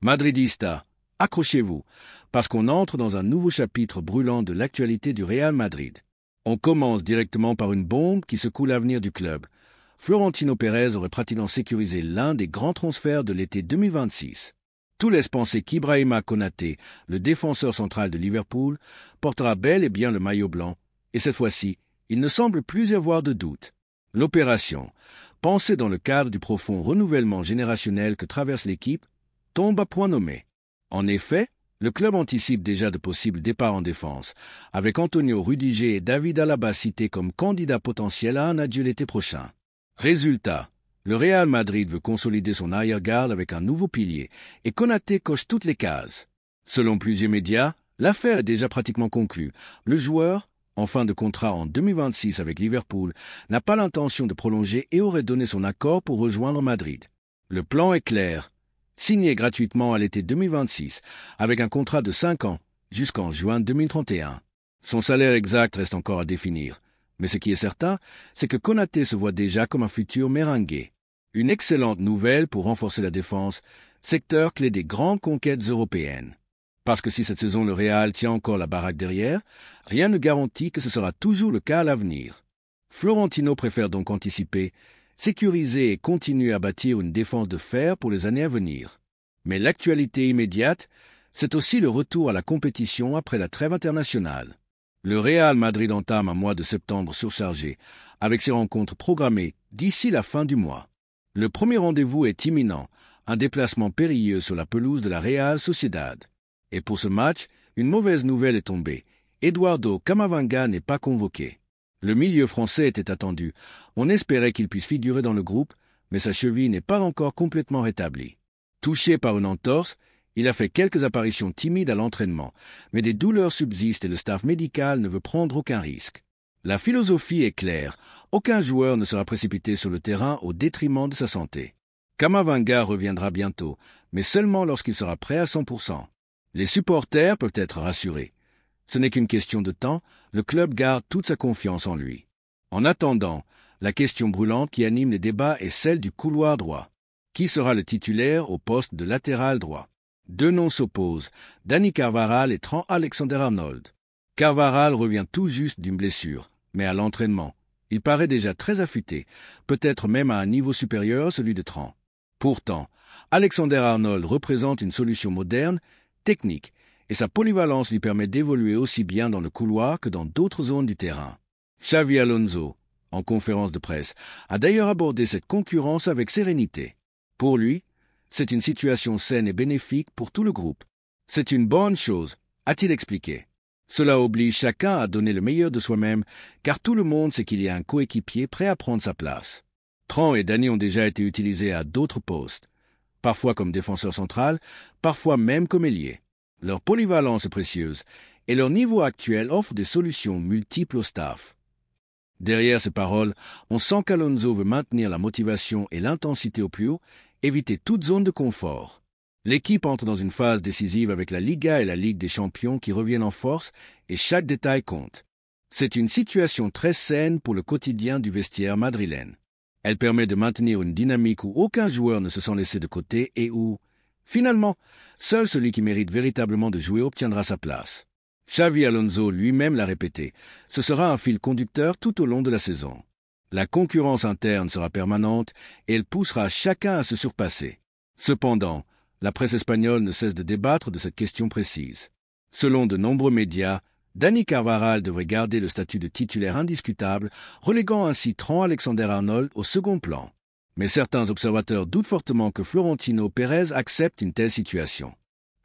Madridista, accrochez-vous, parce qu'on entre dans un nouveau chapitre brûlant de l'actualité du Real Madrid. On commence directement par une bombe qui secoue l'avenir du club. Florentino Pérez aurait pratiquement sécurisé l'un des grands transferts de l'été 2026. Tout laisse penser qu'Ibrahima Konaté, le défenseur central de Liverpool, portera bel et bien le maillot blanc, et cette fois-ci, il ne semble plus y avoir de doute. L'opération, pensée dans le cadre du profond renouvellement générationnel que traverse l'équipe, tombe à point nommé. En effet, le club anticipe déjà de possibles départs en défense, avec Antonio Rudiger et David Alaba cités comme candidats potentiels à un adieu l'été prochain. Résultat, le Real Madrid veut consolider son arrière-garde avec un nouveau pilier, et Konaté coche toutes les cases. Selon plusieurs médias, l'affaire est déjà pratiquement conclue. Le joueur, en fin de contrat en 2026 avec Liverpool, n'a pas l'intention de prolonger et aurait donné son accord pour rejoindre Madrid. Le plan est clair. Signé gratuitement à l'été 2026, avec un contrat de 5 ans, jusqu'en juin 2031. Son salaire exact reste encore à définir, mais ce qui est certain, c'est que Konaté se voit déjà comme un futur merengue. Une excellente nouvelle pour renforcer la défense, secteur clé des grandes conquêtes européennes. Parce que si cette saison le Real tient encore la baraque derrière, rien ne garantit que ce sera toujours le cas à l'avenir. Florentino préfère donc anticiper, sécuriser et continuer à bâtir une défense de fer pour les années à venir. Mais l'actualité immédiate, c'est aussi le retour à la compétition après la trêve internationale. Le Real Madrid entame un mois de septembre surchargé, avec ses rencontres programmées d'ici la fin du mois. Le premier rendez-vous est imminent, un déplacement périlleux sur la pelouse de la Real Sociedad. Et pour ce match, une mauvaise nouvelle est tombée. Eduardo Camavinga n'est pas convoqué. Le milieu français était attendu. On espérait qu'il puisse figurer dans le groupe, mais sa cheville n'est pas encore complètement rétablie. Touché par une entorse, il a fait quelques apparitions timides à l'entraînement, mais des douleurs subsistent et le staff médical ne veut prendre aucun risque. La philosophie est claire, aucun joueur ne sera précipité sur le terrain au détriment de sa santé. Camavinga reviendra bientôt, mais seulement lorsqu'il sera prêt à 100%. Les supporters peuvent être rassurés. Ce n'est qu'une question de temps, le club garde toute sa confiance en lui. En attendant, la question brûlante qui anime les débats est celle du couloir droit. Qui sera le titulaire au poste de latéral droit? Deux noms s'opposent, Dani Carvajal et Trent Alexander-Arnold. Carvajal revient tout juste d'une blessure, mais à l'entraînement, il paraît déjà très affûté, peut-être même à un niveau supérieur à celui de Trent. Pourtant, Alexander-Arnold représente une solution moderne, technique, et sa polyvalence lui permet d'évoluer aussi bien dans le couloir que dans d'autres zones du terrain. Xavi Alonso, en conférence de presse, a d'ailleurs abordé cette concurrence avec sérénité. Pour lui, c'est une situation saine et bénéfique pour tout le groupe. C'est une bonne chose, a-t-il expliqué. Cela oblige chacun à donner le meilleur de soi-même, car tout le monde sait qu'il y a un coéquipier prêt à prendre sa place. Trent et Dani ont déjà été utilisés à d'autres postes, parfois comme défenseur central, parfois même comme ailier. Leur polyvalence est précieuse, et leur niveau actuel offre des solutions multiples au staff. Derrière ces paroles, on sent qu'Alonso veut maintenir la motivation et l'intensité au plus haut, éviter toute zone de confort. L'équipe entre dans une phase décisive avec la Liga et la Ligue des Champions qui reviennent en force, et chaque détail compte. C'est une situation très saine pour le quotidien du vestiaire madrilène. Elle permet de maintenir une dynamique où aucun joueur ne se sent laissé de côté et où, finalement, seul celui qui mérite véritablement de jouer obtiendra sa place. Xavi Alonso lui-même l'a répété, ce sera un fil conducteur tout au long de la saison. La concurrence interne sera permanente et elle poussera chacun à se surpasser. Cependant, la presse espagnole ne cesse de débattre de cette question précise. Selon de nombreux médias, Dani Carvajal devrait garder le statut de titulaire indiscutable, reléguant ainsi Trent Alexander-Arnold au second plan. Mais certains observateurs doutent fortement que Florentino Pérez accepte une telle situation.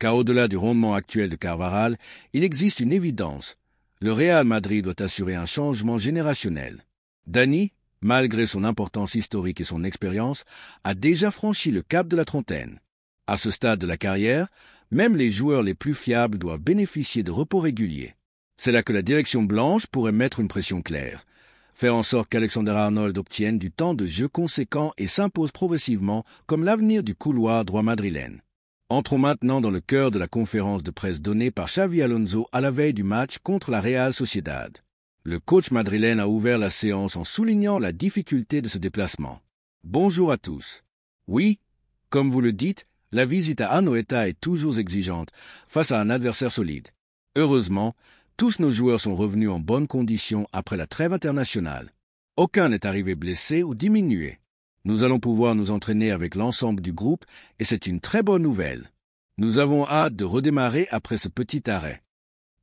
Car au-delà du rendement actuel de Carvajal, il existe une évidence. Le Real Madrid doit assurer un changement générationnel. Dani, malgré son importance historique et son expérience, a déjà franchi le cap de la trentaine. À ce stade de la carrière, même les joueurs les plus fiables doivent bénéficier de repos réguliers. C'est là que la direction blanche pourrait mettre une pression claire. Faire en sorte qu'Alexander-Arnold obtienne du temps de jeu conséquent et s'impose progressivement comme l'avenir du couloir droit madrilène. Entrons maintenant dans le cœur de la conférence de presse donnée par Xavi Alonso à la veille du match contre la Real Sociedad. Le coach madrilène a ouvert la séance en soulignant la difficulté de ce déplacement. Bonjour à tous. Oui, comme vous le dites, La visite à Anoeta est toujours exigeante face à un adversaire solide. Heureusement, tous nos joueurs sont revenus en bonne condition après la trêve internationale. Aucun n'est arrivé blessé ou diminué. Nous allons pouvoir nous entraîner avec l'ensemble du groupe et c'est une très bonne nouvelle. Nous avons hâte de redémarrer après ce petit arrêt.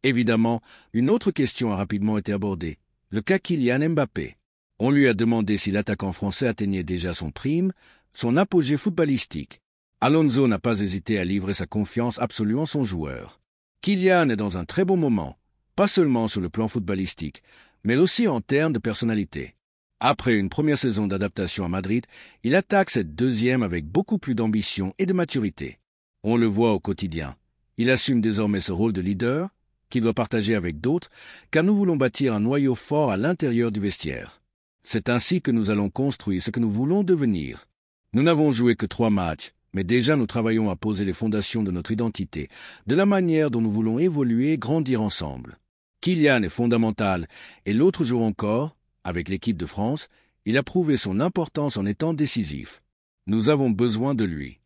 Évidemment, une autre question a rapidement été abordée, le cas Kylian Mbappé. On lui a demandé si l'attaquant français atteignait déjà son prime, son apogée footballistique. Alonso n'a pas hésité à livrer sa confiance absolue en son joueur. Kylian est dans un très bon moment, pas seulement sur le plan footballistique, mais aussi en termes de personnalité. Après une première saison d'adaptation à Madrid, il attaque cette deuxième avec beaucoup plus d'ambition et de maturité. On le voit au quotidien. Il assume désormais ce rôle de leader, qu'il doit partager avec d'autres, car nous voulons bâtir un noyau fort à l'intérieur du vestiaire. C'est ainsi que nous allons construire ce que nous voulons devenir. Nous n'avons joué que 3 matchs, mais déjà nous travaillons à poser les fondations de notre identité, de la manière dont nous voulons évoluer et grandir ensemble. Kylian est fondamental, et l'autre jour encore, avec l'équipe de France, il a prouvé son importance en étant décisif. Nous avons besoin de lui.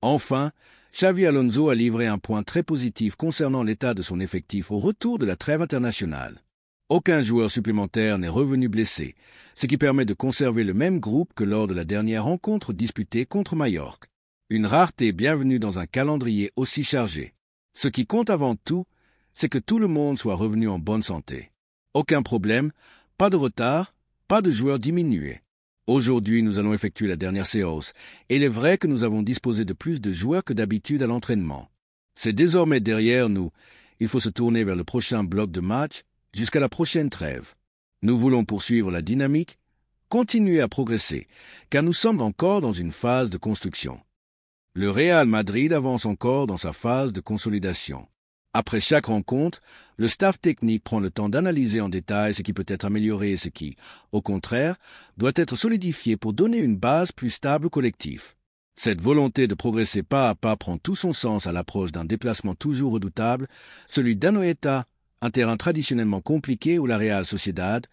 Enfin, Xavi Alonso a livré un point très positif concernant l'état de son effectif au retour de la trêve internationale. Aucun joueur supplémentaire n'est revenu blessé, ce qui permet de conserver le même groupe que lors de la dernière rencontre disputée contre Majorque. Une rareté bienvenue dans un calendrier aussi chargé. Ce qui compte avant tout, c'est que tout le monde soit revenu en bonne santé. Aucun problème, pas de retard, pas de joueurs diminués. Aujourd'hui, nous allons effectuer la dernière séance, et il est vrai que nous avons disposé de plus de joueurs que d'habitude à l'entraînement. C'est désormais derrière nous. Il faut se tourner vers le prochain bloc de match jusqu'à la prochaine trêve. Nous voulons poursuivre la dynamique, continuer à progresser, car nous sommes encore dans une phase de construction. Le Real Madrid avance encore dans sa phase de consolidation. Après chaque rencontre, le staff technique prend le temps d'analyser en détail ce qui peut être amélioré et ce qui, au contraire, doit être solidifié pour donner une base plus stable au collectif. Cette volonté de progresser pas à pas prend tout son sens à l'approche d'un déplacement toujours redoutable, celui d'Anoeta, un terrain traditionnellement compliqué où la Real Sociedad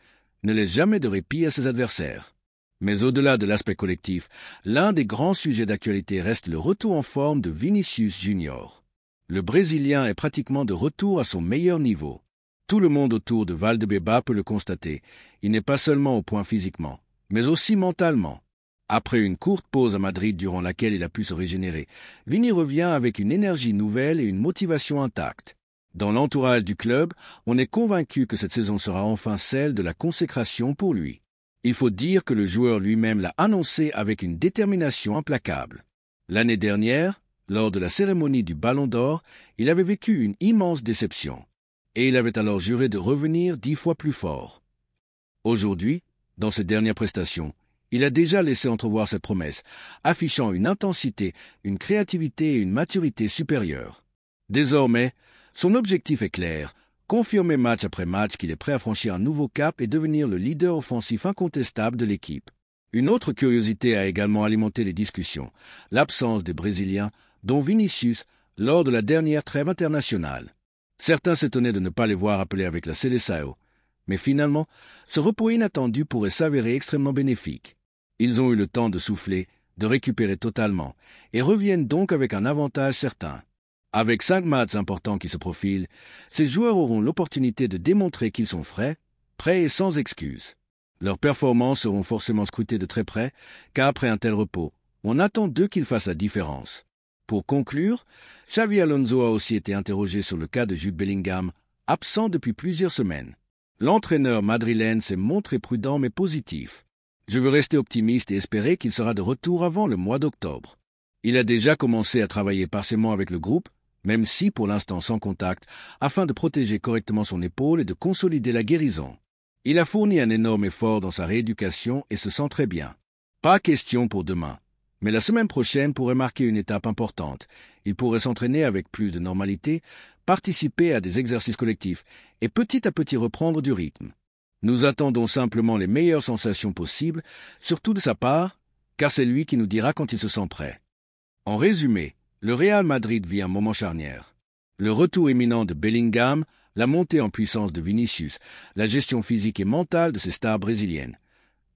ne laisse jamais de répit à ses adversaires. Mais au-delà de l'aspect collectif, l'un des grands sujets d'actualité reste le retour en forme de Vinicius Junior. Le Brésilien est pratiquement de retour à son meilleur niveau. Tout le monde autour de Valdebeba peut le constater. Il n'est pas seulement au point physiquement, mais aussi mentalement. Après une courte pause à Madrid durant laquelle il a pu se régénérer, Vini revient avec une énergie nouvelle et une motivation intacte. Dans l'entourage du club, on est convaincu que cette saison sera enfin celle de la consécration pour lui. Il faut dire que le joueur lui-même l'a annoncé avec une détermination implacable. L'année dernière, lors de la cérémonie du Ballon d'Or, il avait vécu une immense déception. Et il avait alors juré de revenir 10 fois plus fort. Aujourd'hui, dans ses dernières prestations, il a déjà laissé entrevoir cette promesse, affichant une intensité, une créativité et une maturité supérieures. Désormais, son objectif est clair, confirmer match après match qu'il est prêt à franchir un nouveau cap et devenir le leader offensif incontestable de l'équipe. Une autre curiosité a également alimenté les discussions, l'absence des Brésiliens, dont Vinicius, lors de la dernière trêve internationale. Certains s'étonnaient de ne pas les voir appelés avec la Seleção, mais finalement, ce repos inattendu pourrait s'avérer extrêmement bénéfique. Ils ont eu le temps de souffler, de récupérer totalement, et reviennent donc avec un avantage certain. Avec 5 matchs importants qui se profilent, ces joueurs auront l'opportunité de démontrer qu'ils sont frais, prêts et sans excuses. Leurs performances seront forcément scrutées de très près, car après un tel repos, on attend d'eux qu'ils fassent la différence. Pour conclure, Xavi Alonso a aussi été interrogé sur le cas de Jude Bellingham, absent depuis plusieurs semaines. L'entraîneur madrilène s'est montré prudent mais positif. Je veux rester optimiste et espérer qu'il sera de retour avant le mois d'octobre. Il a déjà commencé à travailler partiellement avec le groupe, même si pour l'instant sans contact, afin de protéger correctement son épaule et de consolider la guérison. Il a fourni un énorme effort dans sa rééducation et se sent très bien. Pas question pour demain, mais la semaine prochaine pourrait marquer une étape importante. Il pourrait s'entraîner avec plus de normalité, participer à des exercices collectifs et petit à petit reprendre du rythme. Nous attendons simplement les meilleures sensations possibles, surtout de sa part, car c'est lui qui nous dira quand il se sent prêt. En résumé, le Real Madrid vit un moment charnière. Le retour imminent de Bellingham, la montée en puissance de Vinicius, la gestion physique et mentale de ses stars brésiliennes.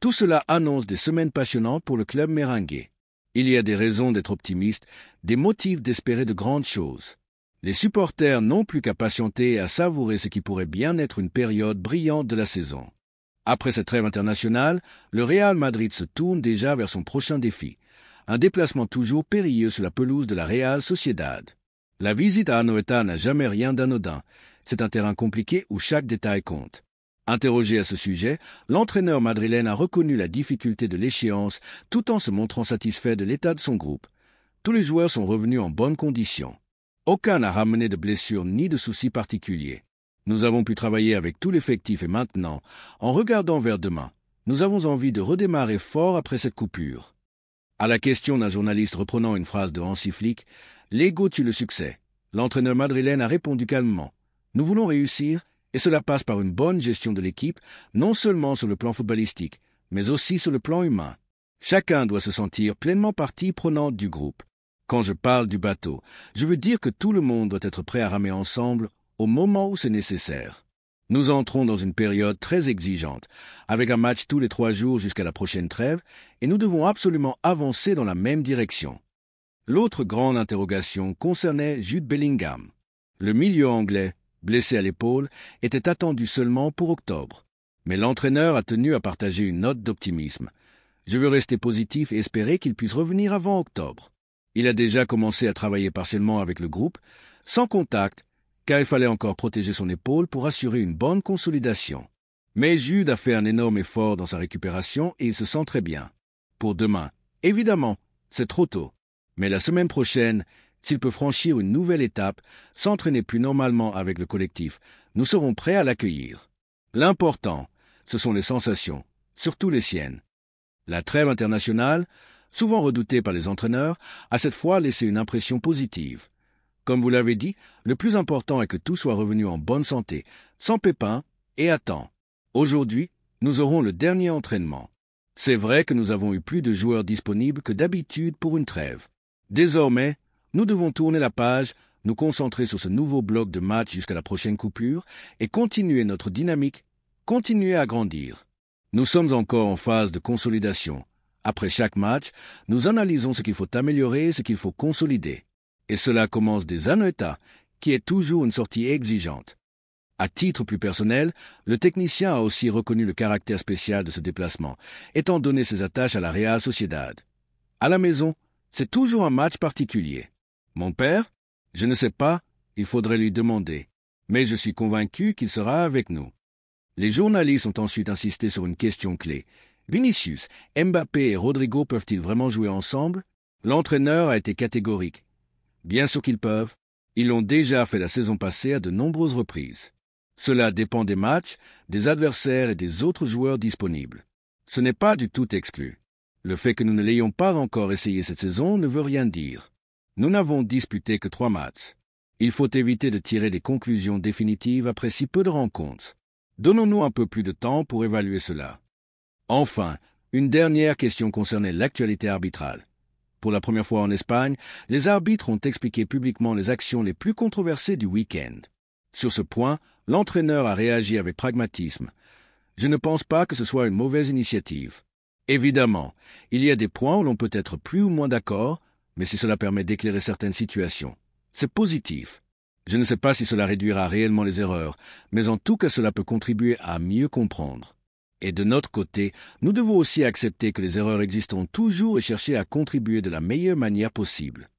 Tout cela annonce des semaines passionnantes pour le club merengue. Il y a des raisons d'être optimiste, des motifs d'espérer de grandes choses. Les supporters n'ont plus qu'à patienter et à savourer ce qui pourrait bien être une période brillante de la saison. Après cette trêve internationale, le Real Madrid se tourne déjà vers son prochain défi, un déplacement toujours périlleux sur la pelouse de la Real Sociedad. La visite à Anoeta n'a jamais rien d'anodin. C'est un terrain compliqué où chaque détail compte. Interrogé à ce sujet, l'entraîneur madrilène a reconnu la difficulté de l'échéance tout en se montrant satisfait de l'état de son groupe. Tous les joueurs sont revenus en bonnes conditions. Aucun n'a ramené de blessures ni de soucis particuliers. Nous avons pu travailler avec tout l'effectif et maintenant, en regardant vers demain, nous avons envie de redémarrer fort après cette coupure. À la question d'un journaliste reprenant une phrase de Hansi Flick, « L'ego tue le succès », l'entraîneur madrilène a répondu calmement. « Nous voulons réussir, et cela passe par une bonne gestion de l'équipe, non seulement sur le plan footballistique, mais aussi sur le plan humain. Chacun doit se sentir pleinement partie prenante du groupe. Quand je parle du bateau, je veux dire que tout le monde doit être prêt à ramer ensemble au moment où c'est nécessaire. Nous entrons dans une période très exigeante, avec un match tous les 3 jours jusqu'à la prochaine trêve, et nous devons absolument avancer dans la même direction. » L'autre grande interrogation concernait Jude Bellingham. Le milieu anglais, blessé à l'épaule, était attendu seulement pour octobre. Mais l'entraîneur a tenu à partager une note d'optimisme. Je veux rester positif et espérer qu'il puisse revenir avant octobre. Il a déjà commencé à travailler partiellement avec le groupe, sans contact, car il fallait encore protéger son épaule pour assurer une bonne consolidation. Mais Jude a fait un énorme effort dans sa récupération et il se sent très bien. Pour demain, évidemment, c'est trop tôt. Mais la semaine prochaine, s'il peut franchir une nouvelle étape, s'entraîner plus normalement avec le collectif, nous serons prêts à l'accueillir. L'important, ce sont les sensations, surtout les siennes. La trêve internationale, souvent redoutée par les entraîneurs, a cette fois laissé une impression positive. Comme vous l'avez dit, le plus important est que tout soit revenu en bonne santé, sans pépins et à temps. Aujourd'hui, nous aurons le dernier entraînement. C'est vrai que nous avons eu plus de joueurs disponibles que d'habitude pour une trêve. Désormais, nous devons tourner la page, nous concentrer sur ce nouveau bloc de match jusqu'à la prochaine coupure et continuer notre dynamique, continuer à grandir. Nous sommes encore en phase de consolidation. Après chaque match, nous analysons ce qu'il faut améliorer et ce qu'il faut consolider. Et cela commence dès Anoeta, qui est toujours une sortie exigeante. À titre plus personnel, le technicien a aussi reconnu le caractère spécial de ce déplacement, étant donné ses attaches à la Real Sociedad. À la maison, c'est toujours un match particulier. Mon père? Je ne sais pas, il faudrait lui demander. Mais je suis convaincu qu'il sera avec nous. Les journalistes ont ensuite insisté sur une question clé. Vinicius, Mbappé et Rodrigo peuvent-ils vraiment jouer ensemble? L'entraîneur a été catégorique. Bien sûr qu'ils peuvent. Ils l'ont déjà fait la saison passée à de nombreuses reprises. Cela dépend des matchs, des adversaires et des autres joueurs disponibles. Ce n'est pas du tout exclu. Le fait que nous ne l'ayons pas encore essayé cette saison ne veut rien dire. Nous n'avons disputé que 3 matchs. Il faut éviter de tirer des conclusions définitives après si peu de rencontres. Donnons-nous un peu plus de temps pour évaluer cela. Enfin, une dernière question concernait l'actualité arbitrale. Pour la première fois en Espagne, les arbitres ont expliqué publiquement les actions les plus controversées du week-end. Sur ce point, l'entraîneur a réagi avec pragmatisme. Je ne pense pas que ce soit une mauvaise initiative. Évidemment, il y a des points où l'on peut être plus ou moins d'accord, mais si cela permet d'éclairer certaines situations, c'est positif. Je ne sais pas si cela réduira réellement les erreurs, mais en tout cas cela peut contribuer à mieux comprendre. Et de notre côté, nous devons aussi accepter que les erreurs existeront toujours et chercher à contribuer de la meilleure manière possible.